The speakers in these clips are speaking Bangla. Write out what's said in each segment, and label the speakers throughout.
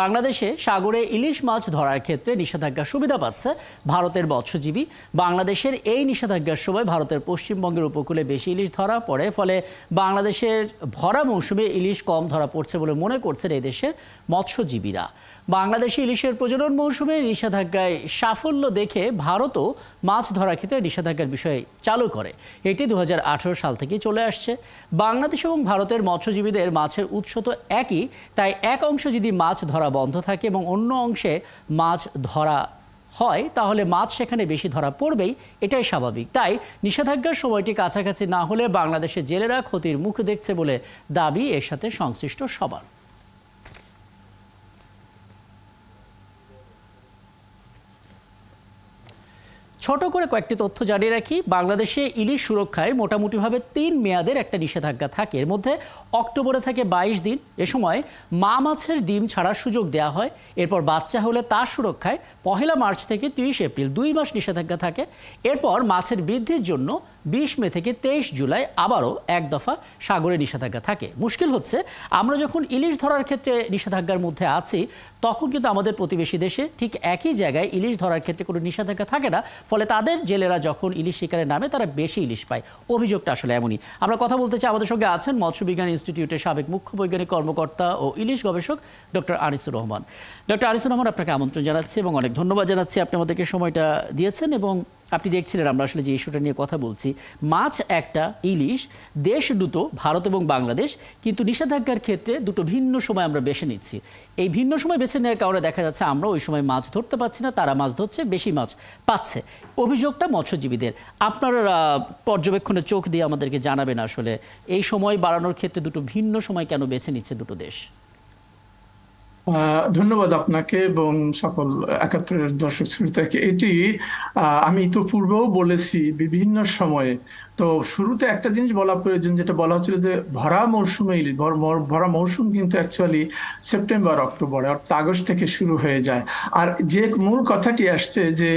Speaker 1: বাংলাদেশে সাগরে ইলিশ মাছ ধরার ক্ষেত্রে নিষেধাজ্ঞার সুবিধা পাচ্ছে ভারতের মৎস্যজীবী। বাংলাদেশের এই নিষেধাজ্ঞার সময় ভারতের পশ্চিমবঙ্গের উপকূলে বেশি ইলিশ ধরা পড়ে, ফলে বাংলাদেশের ভরা মৌসুমে ইলিশ কম ধরা পড়ছে বলে মনে করছেন এই দেশের মৎস্যজীবীরা। বাংলাদেশে ইলিশের প্রজনন মৌসুমে নিষেধাজ্ঞায় সাফল্য দেখে ভারতও মাছ ধরার ক্ষেত্রে নিষেধাজ্ঞার বিষয় চালু করে। এটি 2018 সাল থেকেই চলে আসছে। বাংলাদেশ এবং ভারতের মৎস্যজীবীদের মাছের উৎস তো একই, তাই এক অংশে যদি মাছ ধরা বন্ধ থাকে এবং অন্য অংশে মাছ ধরা হয় তাহলে মাছ সেখানে বেশি ধরা পড়বেই, এটাই স্বাভাবিক। তাই নিষেধাজ্ঞার সময়টি কাছাকাছি না হলে বাংলাদেশের জেলেরা ক্ষতির মুখ দেখছে বলে দাবি এর সাথে সংশ্লিষ্ট সবার। ছোট করে কয়েকটি তথ্য জানিয়ে রাখি। বাংলাদেশে ইলিশ সুরক্ষায় মোটামুটিভাবে 3 মেয়াদের একটা নিষেধাজ্ঞা থাকে। এর মধ্যে অক্টোবরে থাকে 22 দিন। এ সময় মা মাছের ডিম ছাড়ার সুযোগ দেওয়া হয়। এরপর বাচ্চা হলে তার সুরক্ষায় 1 মার্চ থেকে 30 এপ্রিল 2 মাস নিষেধাজ্ঞা থাকে। এরপর মাছের বৃদ্ধির জন্য 20 মে থেকে 23 জুলাই আবারও এক দফা সাগরে নিষেধাজ্ঞা থাকে। মুশকিল হচ্ছে আমরা যখন ইলিশ ধরার ক্ষেত্রে নিষেধাজ্ঞার মধ্যে আছি তখন কিন্তু আমাদের প্রতিবেশী দেশে ঠিক একই জায়গায় ইলিশ ধরার ক্ষেত্রে কোনো নিষেধাজ্ঞা থাকে না, ফলে তাদের জেলেরা যখন ইলিশ শিকারে নামে তারা বেশি ইলিশ পায়। অভিযোগটা আসলে এমনই। আমরা কথা বলতে চাই, আমাদের সঙ্গে আছেন মৎস্য বিজ্ঞান ইনস্টিটিউটের সাবেক মুখ্য বৈজ্ঞানিক কর্মকর্তা ও ইলিশ গবেষক ডক্টর আনিসুর রহমান। ডক্টর আনিসুর রহমান, আপনাকে আমন্ত্রণ জানাচ্ছি এবং অনেক ধন্যবাদ জানাচ্ছি আপনি আমাদেরকে সময়টা দিয়েছেন। এবং আপনি দেখছিলেন আমরা আসলে যে ইস্যুটা নিয়ে কথা বলছি, মাছ একটা, ইলিশ দেশ দুটো, ভারত এবং বাংলাদেশ, কিন্তু নিষেধাজ্ঞার ক্ষেত্রে দুটো ভিন্ন সময় আমরা বেছে নিচ্ছি। এই ভিন্ন সময় বেছে নেওয়ার কারণে দেখা যাচ্ছে আমরা ওই সময় মাছ ধরতে পারছি না, তারা মাছ ধরছে, বেশি মাছ পাচ্ছে। অভিযোগটা মৎস্যজীবীদের। আপনার পর্যবেক্ষণে চোখ দিয়ে আমাদেরকে জানাবেন আসলে এই সময় বাড়ানোর ক্ষেত্রে দুটো ভিন্ন সময় কেন বেছে নিচ্ছে দুটো দেশ।
Speaker 2: ধন্যবাদ আপনাকে এবং সকল 71-এর দর্শক শ্রোতাকে। এটি আমি তো পূর্বেও বলেছি বিভিন্ন সময়ে। তো শুরুতে একটা জিনিস বলা প্রয়োজন, যেটা বলা হচ্ছিল যে ভরা মৌসুমে ভরা মৌসুম কিন্তু অ্যাকচুয়ালি সেপ্টেম্বর অক্টোবরে অর্থাৎ আগস্ট থেকে শুরু হয়ে যায়। আর যে মূল কথাটি আসছে যে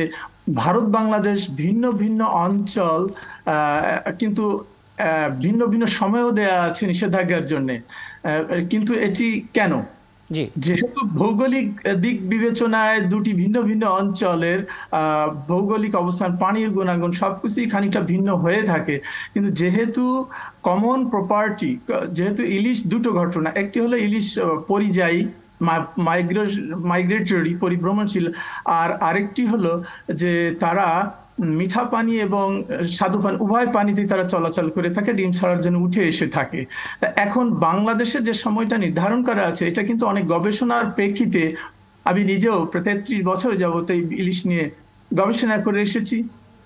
Speaker 2: ভারত বাংলাদেশ ভিন্ন ভিন্ন অঞ্চল, কিন্তু ভিন্ন ভিন্ন সময়ও দেয়া আছে নিষেধাজ্ঞার জন্য। কিন্তু এটি কেন? যেহেতু ভৌগোলিক দিক বিবেচনায় দুটি ভিন্ন ভিন্ন অঞ্চলের ভৌগোলিক অবস্থান, পানির গুণাগুণ সবকিছুই খানিকটা ভিন্ন হয়ে থাকে, কিন্তু যেহেতু কমন প্রপার্টি, যেহেতু ইলিশ দুটো ঘটনা, একটি হলো ইলিশ পরিযায়ী মাইগ্রেটরি পরিভ্রমণশীল, আর আরেকটি হলো যে তারা মিঠা পানি এবং স্বাদু পানি উভয় পানিতেই তারা চলাচল করে থাকে, ডিম ছাড়ার জন্য উঠে এসে থাকে। এখন বাংলাদেশে যে সময়টা নির্ধারণ করা আছে এটা কিন্তু অনেক গবেষণার প্রেক্ষিতে, আমি নিজেও 33 বছর যাবত এই ইলিশ নিয়ে গবেষণা করে এসেছি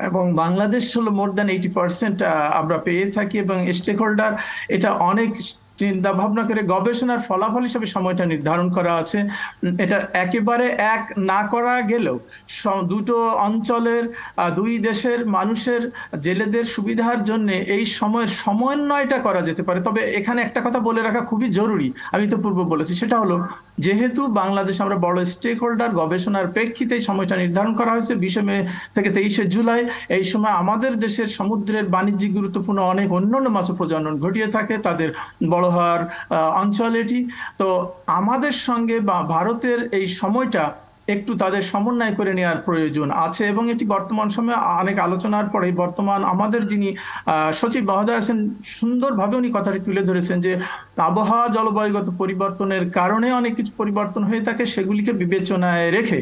Speaker 2: এবং বাংলাদেশ হলো মোর দ্যান 80% আমরা পেয়ে থাকি এবং স্টেক হোল্ডার এটা অনেক চিন্তা ভাবনা করে গবেষণার ফলাফল হিসেবে সময়টা নির্ধারণ করা আছে। এটা একেবারে এক না করা গেলেও দুটো অঞ্চলের দুই দেশের মানুষের জেলেদের সুবিধার জন্য এই সময়ের সমন্বয়টা করা যেতে পারে। তবে এখানে একটা কথা বলে রাখা খুবই জরুরি, আমি তো পূর্বে বলেছি, সেটা হলো যেহেতু বাংলাদেশ আমরা বড় স্টেক হোল্ডার, গবেষণার প্রেক্ষিতে সময়টা নির্ধারণ করা হয়েছে 20 মে থেকে 23 জুলাই। এই সময় আমাদের দেশের সমুদ্রের বাণিজ্যিক গুরুত্বপূর্ণ অনেক অন্যান্য মাছ প্রজনন ঘটিয়ে থাকে, তাদের বড় হওয়ার অঞ্চল এটি। তো আমাদের সঙ্গে বা ভারতের এই সময়টা একটু তাদের সমন্বয় করে নেওয়ার প্রয়োজন আছে এবং এটি বর্তমান সময়ে অনেক আলোচনার পরে বর্তমান আমাদের যিনি সচিব মহোদয় আছেন সুন্দরভাবে উনি কথাটি তুলে ধরেছেন যে আবহাওয়া জলবায়ুগত পরিবর্তনের কারণে অনেক কিছু পরিবর্তন হয়ে থাকে, সেগুলিকে বিবেচনায় রেখে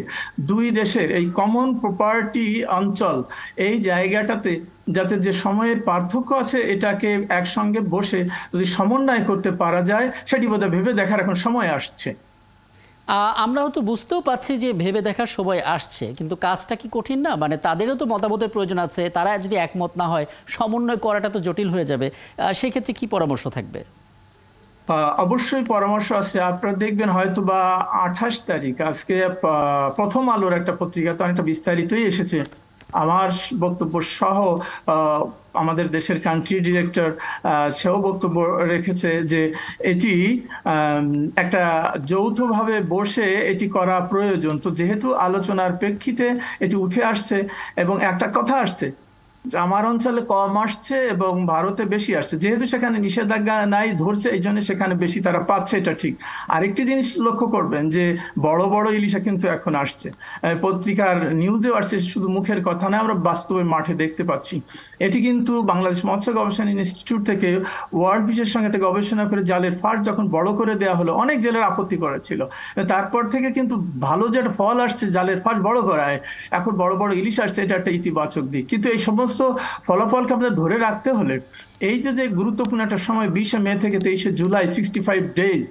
Speaker 2: দুই দেশের এই কমন প্রপার্টি অঞ্চল এই জায়গাটাতে যাতে যে সময়ের পার্থক্য আছে এটাকে একসঙ্গে বসে যদি সমন্বয় করতে পারা যায় সেটি বোধহয় ভেবে দেখার এখন সময় আসছে।
Speaker 1: আমরা হয়তো বুঝতেও পাচ্ছি যে ভেবে দেখার সময় আসছে, কিন্তু কাজটা কি কঠিন না? মানে তাদেরও তো মতামতের প্রয়োজন আছে, তারা যদি একমত না হয় সমন্বয় করাটা তো জটিল হয়ে যাবে। সেক্ষেত্রে কি পরামর্শ থাকবে?
Speaker 2: অবশ্যই পরামর্শ আছে। আপনারা দেখবেন হয়তো বা 28 তারিখ আজকে প্রথম আলোর একটা পত্রিকাতে অনেকটা বিস্তারিতই এসেছে, আমার বক্তব্য সহ আমাদের দেশের কান্ট্রি ডিরেক্টর সেও বক্তব্য রেখেছে যে এটি একটা যৌথভাবে বসে এটি করা প্রয়োজন। তো যেহেতু আলোচনার প্রেক্ষিতে এটি উঠে আসছে এবং একটা কথা আসছে যে আমার অঞ্চলে কম আসছে এবং ভারতে বেশি আসছে, যেহেতু সেখানে নিষেধাজ্ঞা নাই ধরছে, এই জন্য সেখানে বেশি তারা পাচ্ছে, এটা ঠিক। আরেকটি জিনিস লক্ষ্য করবেন যে বড় বড় ইলিশা কিন্তু এখন আসছে, পত্রিকার নিউজেও আসছে, শুধু মুখের কথা না, আমরা বাস্তবে মাঠে দেখতে পাচ্ছি। এটি কিন্তু বাংলাদেশ মৎস্য গবেষণা ইনস্টিটিউট থেকে ওয়ার্ল্ড ফিশের সঙ্গে একটা গবেষণা করে জালের ফাঁস যখন বড় করে দেওয়া হলো, অনেক জেলের আপত্তি করেছিল, তারপর থেকে কিন্তু ভালো যেটা ফল আসছে জালের ফাঁস বড় করায়, এখন বড় বড় ইলিশ আসছে, এটা একটা ইতিবাচক দিক। কিন্তু এই সমস্ত ফলাফলকে আমাদের ধরে রাখতে হলে এই যে গুরুত্বপূর্ণ একটা সময় 20শে মে থেকে 23শে জুলাই 65 ডেজ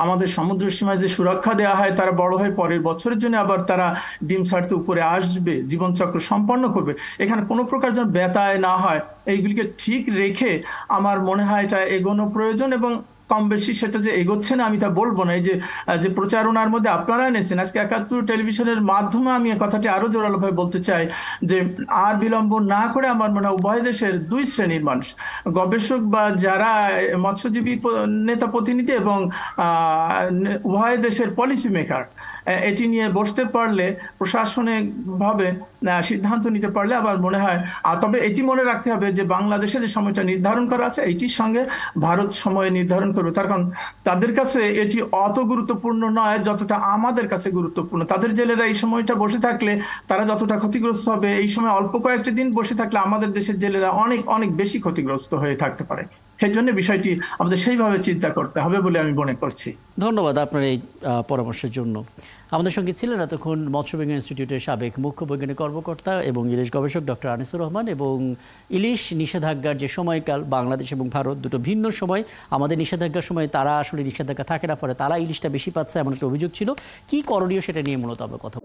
Speaker 2: আমাদের সমুদ্র সীমায় যে সুরক্ষা দেওয়া হয়, তারা বড় হয়ে পরের বছরের জন্য আবার তারা ডিম ছাড়তে উপরে আসবে, জীবনচক্র সম্পন্ন করবে, এখানে কোনো প্রকার যেন ব্যত্যয় না হয়, এইগুলিকে ঠিক রেখে আমার মনে হয় এটা এগোনো প্রয়োজন। এবং কম বেশি সেটা যে এগোচ্ছে না আমি তা বলবো না। এই যে যে প্রচারণার মধ্যে আপনারা এনেছেন আজকে 71 টেলিভিশনের মাধ্যমে, আমি এই কথাটি আরো জোরালোভাবে বলতে চাই যে আর বিলম্ব না করে আমার মনে হয় উভয় দেশের দুই শ্রেণীর মানুষ, গবেষক বা যারা মৎস্যজীবী নেতা প্রতিনিধি এবং উভয় দেশের পলিসি মেকার এটি নিয়ে বসতে পারলে, প্রশাসনিকভাবে সিদ্ধান্ত নিতে পারলে আমার মনে হয়। তবে এটি মনে রাখতে হবে যে বাংলাদেশে যে সময়টা নির্ধারণ করা আছে এটির সঙ্গে ভারত সময় নির্ধারণ করবে, তার কারণ তাদের কাছে এটি অত গুরুত্বপূর্ণ নয় যতটা আমাদের কাছে গুরুত্বপূর্ণ। তাদের জেলেরা এই সময়টা বসে থাকলে তারা যতটা ক্ষতিগ্রস্ত হবে, এই সময় অল্প কয়েকটি দিন বসে থাকলে আমাদের দেশের জেলেরা অনেক অনেক বেশি ক্ষতিগ্রস্ত হয়ে থাকতে পারে। সেই জন্য বিষয়টি আমাদের সেইভাবে চিন্তা করতে হবে বলে আমি মনে করছি।
Speaker 1: ধন্যবাদ আপনার এই পরামর্শের জন্য। আমাদের সঙ্গে ছিলেন এতক্ষণ মৎস্য বিজ্ঞান ইনস্টিটিউটের সাবেক মুখ্য বৈজ্ঞানিক কর্মকর্তা এবং ইলিশ গবেষক ডক্টর আনিসুর রহমান। এবং ইলিশ নিষেধাজ্ঞার যে সময়কাল, বাংলাদেশ এবং ভারত দুটো ভিন্ন সময়, আমাদের নিষেধাজ্ঞার সময় তারা আসলে নিষেধাজ্ঞা থাকে না, ফলে তারা ইলিশটা বেশি পাচ্ছে এমন একটা অভিযোগ ছিল। কি করণীয় সেটা নিয়ে মূলত আমরা কথা